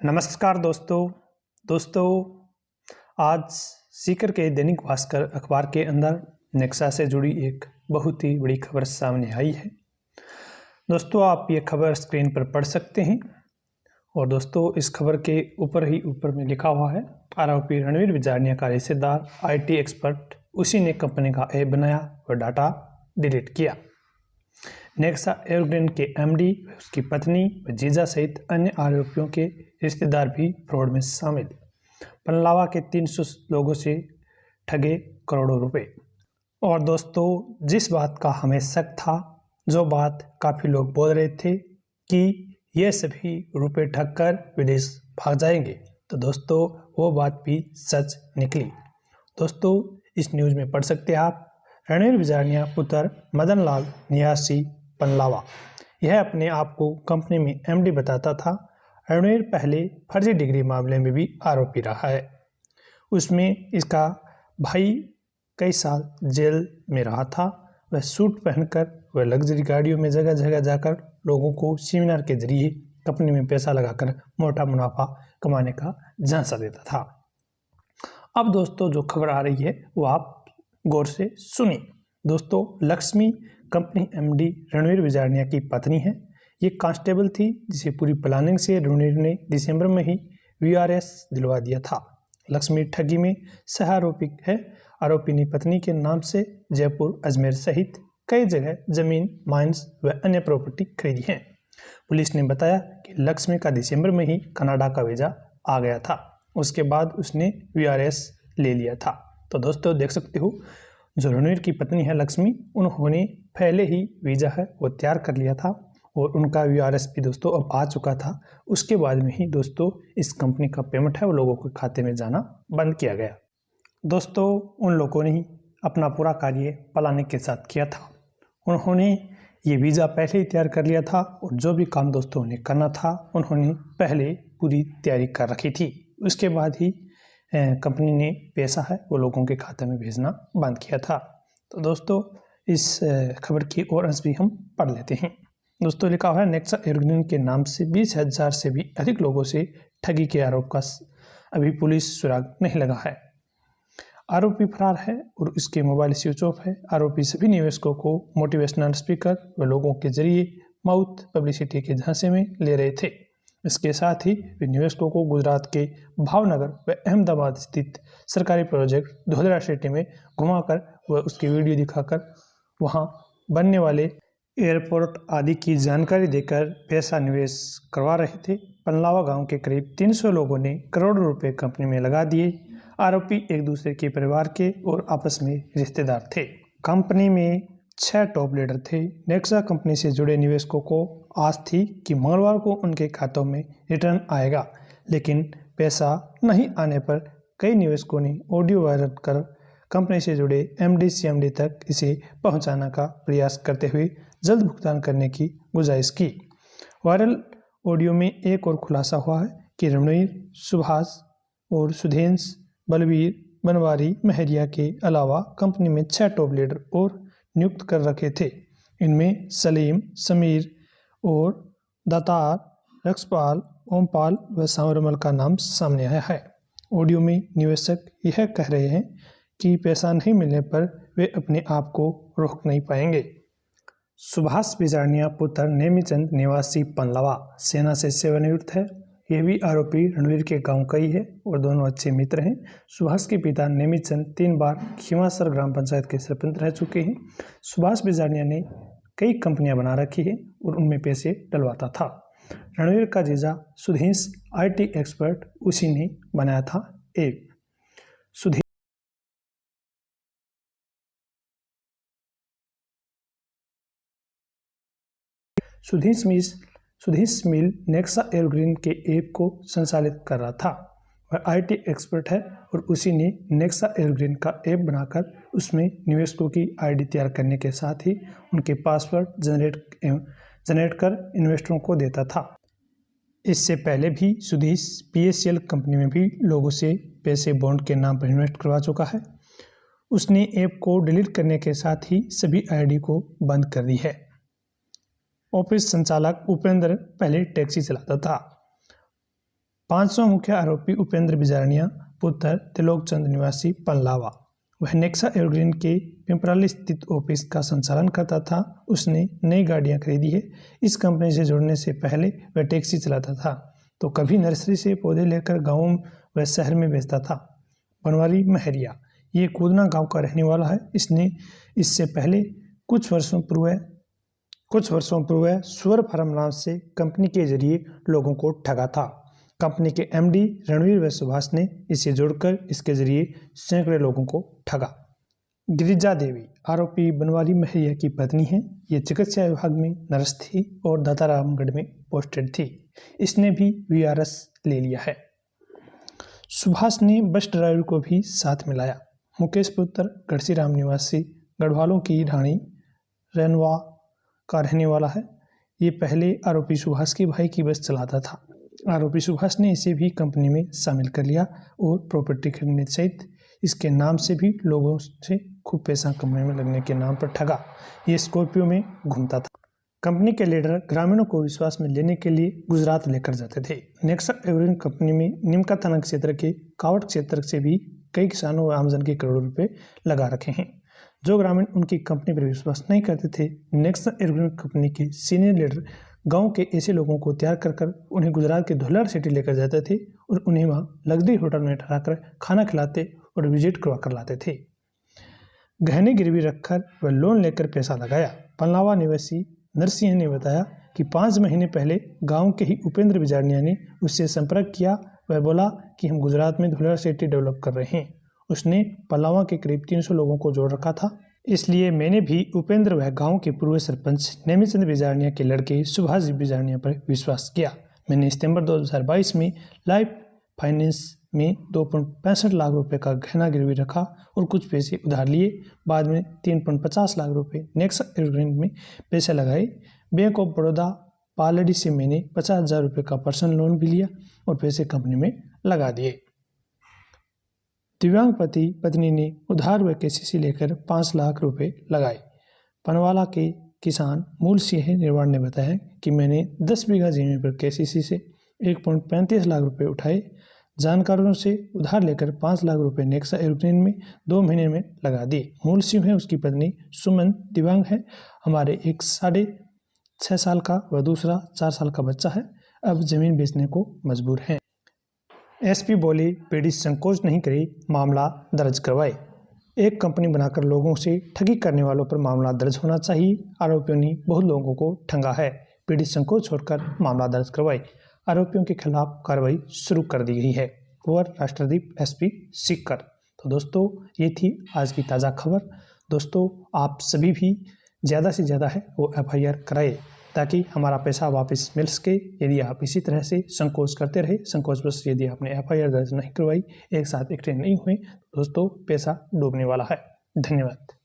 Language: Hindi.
नमस्कार दोस्तों आज सीकर के दैनिक भास्कर अखबार के अंदर नेक्सा से जुड़ी एक बहुत ही बड़ी खबर सामने आई है। दोस्तों आप ये खबर स्क्रीन पर पढ़ सकते हैं और दोस्तों इस खबर के ऊपर में लिखा हुआ है आरोपी रणवीर बिजारनिया का रिश्तेदार आईटी एक्सपर्ट, उसी ने कंपनी का ऐप बनाया और डाटा डिलीट किया। नेक्सा एवरग्रीन के एमडी, उसकी पत्नी व जीजा सहित अन्य आरोपियों के रिश्तेदार भी फ्रॉड में शामिल। पनलावा के 300 लोगों से ठगे करोड़ों रुपए। और दोस्तों जिस बात का हमें शक था, जो बात काफ़ी लोग बोल रहे थे कि ये सभी रुपए ठग कर विदेश भाग जाएंगे, तो दोस्तों वो बात भी सच निकली। दोस्तों इस न्यूज़ में पढ़ सकते हैं आप, रणवीर बिजारनिया पुत्र मदन लाल निवासी पनलावा, यह अपने आप को कंपनी में एमडी बताता था। रणवीर पहले फर्जी डिग्री मामले में भी आरोपी रहा है। उसमें इसका भाई कई साल जेल में रहा था। वह सूट पहनकर वह लग्जरी गाड़ियों में जगह जगह जाकर लोगों को सेमिनार के जरिए कंपनी में पैसा लगाकर मोटा मुनाफा कमाने का झांसा देता था। अब दोस्तों जो खबर आ रही है वो आप गौर से सुनिए। दोस्तों लक्ष्मी कंपनी एमडी रणवीर बिजारनिया की पत्नी है। ये कांस्टेबल थी जिसे पूरी प्लानिंग से रणवीर ने दिसंबर में ही वीआरएस दिलवा दिया था। लक्ष्मी ठगी में सह आरोपी है। आरोपी ने पत्नी के नाम से जयपुर, अजमेर सहित कई जगह जमीन, माइंस व अन्य प्रॉपर्टी खरीदी है। पुलिस ने बताया कि लक्ष्मी का दिसंबर में ही कनाडा का वीज़ा आ गया था। उसके बाद उसने वीआरएस ले लिया था। तो दोस्तों देख सकते हो, जो रणवीर की पत्नी है लक्ष्मी, उन्होंने पहले ही वीज़ा है वो तैयार कर लिया था और उनका वीआरएस भी दोस्तों अब आ चुका था। उसके बाद में ही दोस्तों इस कंपनी का पेमेंट है वो लोगों के खाते में जाना बंद किया गया। दोस्तों उन लोगों ने ही अपना पूरा कार्य प्लानिंग के साथ किया था। उन्होंने ये वीज़ा पहले ही तैयार कर लिया था और जो भी काम दोस्तों उन्हें करना था उन्होंने पहले पूरी तैयारी कर रखी थी। उसके बाद ही कंपनी ने पैसा है वो लोगों के खाते में भेजना बंद किया था। तो दोस्तों इस खबर की और अंश भी हम पढ़ लेते हैं। दोस्तों लिखा हुआ है नेक्सा एवरग्रीन के नाम से 20,000 से भी अधिक लोगों से ठगी के आरोप का अभी पुलिस सुराग नहीं लगा है। आरोपी फरार है और उसके मोबाइल स्विच ऑफ है। आरोपी सभी निवेशकों को मोटिवेशनल स्पीकर व लोगों के जरिए माउथ पब्लिसिटी के झांसे में ले रहे थे। इसके साथ ही वे निवेशकों को गुजरात के भावनगर व अहमदाबाद स्थित सरकारी प्रोजेक्ट धोधरा सिटी में घुमाकर व उसकी वीडियो दिखाकर वहां बनने वाले एयरपोर्ट आदि की जानकारी देकर पैसा निवेश करवा रहे थे। पनलावा गांव के करीब 300 लोगों ने करोड़ों रुपए कंपनी में लगा दिए। आरोपी एक दूसरे के परिवार के और आपस में रिश्तेदार थे। कंपनी में 6 टॉप लीडर थे। नेक्सा कंपनी से जुड़े निवेशकों को आस थी कि मंगलवार को उनके खातों में रिटर्न आएगा, लेकिन पैसा नहीं आने पर कई निवेशकों ने ऑडियो वायरल कर कंपनी से जुड़े एमडी सीएमडी तक इसे पहुंचाने का प्रयास करते हुए जल्द भुगतान करने की गुजारिश की। वायरल ऑडियो में एक और खुलासा हुआ है कि रणवीर, सुभाष और सुधेंश, बलवीर, बनवारी, महरिया के अलावा कंपनी में 6 टॉप लीडर और नियुक्त कर रखे थे। इनमें सलीम, समीर और दातार, रक्षपाल, ओमपाल व सांवरमल का नाम सामने आया है। ऑडियो में निवेशक यह कह रहे हैं कि पैसा नहीं मिलने पर वे अपने आप को रोक नहीं पाएंगे। सुभाष बिजारनिया पुत्र नेमीचंद निवासी पनलावा सेना से सेवानिवृत्त है। यह भी आरोपी रणवीर के गांव का ही है और दोनों अच्छे मित्र हैं। सुभाष के पिता नेमीचंद 3 बार खीमासर ग्राम पंचायत के सरपंच रह चुके हैं। सुभाष बिजारनिया ने कई कंपनियां बना रखी है और उनमें पैसे डलवाता था। रणवीर का जीजा सुधेंश आईटी एक्सपर्ट, उसी ने बनाया था ऐप। सुधेंश मिल नेक्सा एवरग्रीन के ऐप को संचालित कर रहा था। वह आईटी एक्सपर्ट है और उसी ने नेक्सा एवरग्रीन का ऐप बनाकर उसमें निवेशकों की आईडी तैयार करने के साथ ही उनके पासवर्ड जनरेट कर इन्वेस्टरों को देता था। इससे पहले भी सुधेंश पीएसएल कंपनी में भी लोगों से पैसे बॉन्ड के नाम पर इन्वेस्ट करवा चुका है। उसने ऐप को डिलीट करने के साथ ही सभी आईडी को बंद कर दी है। ऑफिस संचालक उपेंद्र पहले टैक्सी चलाता था। पांचवां मुख्य आरोपी उपेंद्र बिजारनिया, पुत्र त्रिलोक चंद निवासी पनलावा। वह नेक्सा एवरग्रीन के पिंपराली स्थित ऑफिस का संचालन करता था। उसने नई गाड़ियां खरीदी है। इस कंपनी से जुड़ने से पहले वह टैक्सी चलाता था, तो कभी नर्सरी से पौधे लेकर गाँव व शहर में बेचता था। बनवारी महरिया, ये कूदना गांव का रहने वाला है। इसने इससे पहले कुछ वर्षों पूर्व स्वर फार्म नाम से कंपनी के जरिए लोगों को ठगा था। कंपनी के एमडी रणवीर व सुभाष ने इसे जोड़कर इसके जरिए सैकड़ों लोगों को ठगा। गिरिजा देवी आरोपी बनवारी महरिया की पत्नी है। ये चिकित्सा विभाग में नर्स थी और दातारामगढ़ में पोस्टेड थी। इसने भी वीआरएस ले लिया है। सुभाष ने बस ड्राइवर को भी साथ मिलाया। मुकेश पुत्र गढ़सीराम निवासी गढ़वालों की ढाणी रेनवा का रहने वाला है। ये पहले आरोपी सुभाष के भाई की बस चलाता था। आरोपी सुभाष ने इसे भी कंपनी में शामिल कर लिया और प्रॉपर्टी खरीदने सहित इसके नाम से भी लोगों से खूब पैसा कमाने में लगने के नाम पर ठगा। ये स्कॉर्पियो में घूमता था। कंपनी के लीडर ग्रामीणों को विश्वास में लेने के लिए गुजरात लेकर जाते थे। नेक्सा एवरग्रीन कंपनी में निमका थाना क्षेत्र के कावट क्षेत्र से भी कई किसानों व आमजन के करोड़ों रुपए लगा रखे हैं। जो ग्रामीण उनकी कंपनी पर विश्वास नहीं करते थे, नेक्सा एवरग्रीन कंपनी के सीनियर लीडर गांव के ऐसे लोगों को तैयार कर उन्हें गुजरात के धोलार सिटी लेकर जाते थे और उन्हें वहां लग्जरी होटल में ठहराकर खाना खिलाते और विजिट करवा कर लाते थे। गहने गिरवी रखकर वह लोन लेकर पैसा लगाया। पनलावा निवासी नरसिंह ने बताया कि 5 महीने पहले गांव के ही उपेंद्र बिजारनिया ने उससे संपर्क किया। वह बोला कि हम गुजरात में धोलार सिटी डेवलप कर रहे हैं। उसने पनलावा के करीब 300 लोगों को जोड़ रखा था। इसलिए मैंने भी उपेंद्र व गांव के पूर्व सरपंच नेमीचंद बिजारनिया के लड़के सुभाष बिजारनिया पर विश्वास किया। मैंने सितंबर 2022 में लाइफ फाइनेंस में 2.65 लाख रुपए का गहना गिरवी रखा और कुछ पैसे उधार लिए। बाद में 3.50 लाख रुपए नेक्सा एवरग्रीन में पैसे लगाए। बैंक ऑफ बड़ौदा पालड़ी से मैंने 50,000 रुपये का पर्सनल लोन भी लिया और पैसे कंपनी में लगा दिए। दिव्यांग पति पत्नी ने उधार व केसीसी लेकर 5 लाख रुपए लगाए। पनवाला के किसान मूल सिंह निर्वाण ने बताया कि मैंने 10 बीघा जमीन पर केसीसी से 1.35 लाख रुपए उठाए। जानकारों से उधार लेकर 5 लाख रुपए नेक्सा एवरग्रीन में 2 महीने में लगा दिए। मूल सिंह है, उसकी पत्नी सुमन दिव्यांग है। हमारे एक 6.5 साल का व दूसरा 4 साल का बच्चा है। अब जमीन बेचने को मजबूर हैं। एसपी बोले, पीड़ित संकोच नहीं करे, मामला दर्ज करवाए। एक कंपनी बनाकर लोगों से ठगी करने वालों पर मामला दर्ज होना चाहिए। आरोपियों ने बहुत लोगों को ठगा है। पीड़ित संकोच छोड़कर मामला दर्ज करवाए। आरोपियों के खिलाफ कार्रवाई शुरू कर दी गई है। कुंवर राष्ट्रदीप एसपी सीकर। तो दोस्तों, ये थी आज की ताज़ा खबर। दोस्तों, आप सभी भी ज़्यादा से ज़्यादा है वो एफआईआर कराए ताकि हमारा पैसा वापस मिल सके। यदि आप इसी तरह से संकोच करते रहे, संकोचवश यदि आपने एफआईआर दर्ज नहीं करवाई, एक साथ एक्टिव नहीं हुए, दोस्तों पैसा डूबने वाला है। धन्यवाद।